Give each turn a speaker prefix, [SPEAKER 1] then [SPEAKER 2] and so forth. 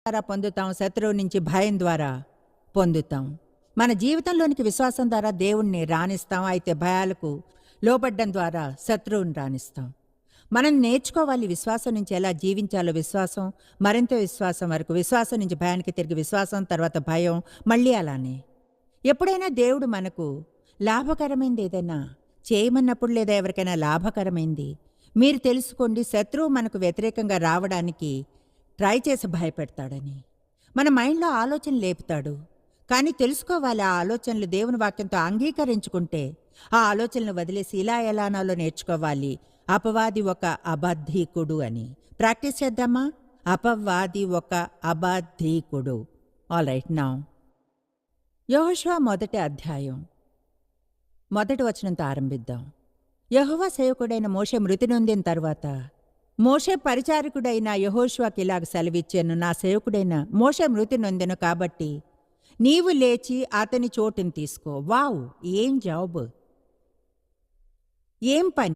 [SPEAKER 1] ద్వారా పొందుతాం, శత్రువు నుంచి భయం ద్వారా పొందుతాం. మన జీవితంలోనికి విశ్వాసం ద్వారా దేవుణ్ణి రాణిస్తాం. అయితే భయాలకు లోబడ్డం ద్వారా శత్రువుని రాణిస్తాం. మనం నేర్చుకోవాలి విశ్వాసం నుంచి ఎలా జీవించాలో. విశ్వాసం, మరింత విశ్వాసం వరకు, విశ్వాసం నుంచి భయానికి తిరిగి విశ్వాసం, తర్వాత భయం, మళ్ళీ అలానే. ఎప్పుడైనా దేవుడు మనకు లాభకరమైంది ఏదైనా చేయమన్నప్పుడు, లేదా ఎవరికైనా లాభకరమైంది మీరు తెలుసుకోండి, శత్రువు మనకు వ్యతిరేకంగా రావడానికి ట్రై చేసి భయపెడతాడని. మన మైండ్లో ఆలోచన లేపుతాడు. కానీ తెలుసుకోవాలి, ఆ ఆలోచనలు దేవుని వాక్యంతో అంగీకరించుకుంటే ఆ ఆలోచనలు వదిలేసి ఇలా ఎలానాలో నేర్చుకోవాలి. అపవాది ఒక అబద్ధీకుడు అని ప్రాక్టీస్ చేద్దామా? అపవాది ఒక అబద్ధీకుడు. All right. నౌ యెహోషువ మొదటి అధ్యాయం మొదటి వచనంతో ఆరంభిద్దాం. యెహోవా సేవకుడైన మోషే మృతి నొందిన తర్వాత మోషే పరిచారకుడైన యెహోషువకి ఇలాగ సెలవిచ్చాను, నా సేవకుడైన మోషే మృతి నొందెను కాబట్టి నీవు లేచి అతని చోటుని తీసుకో. వావ్, ఏం జాబ్, ఏం పని!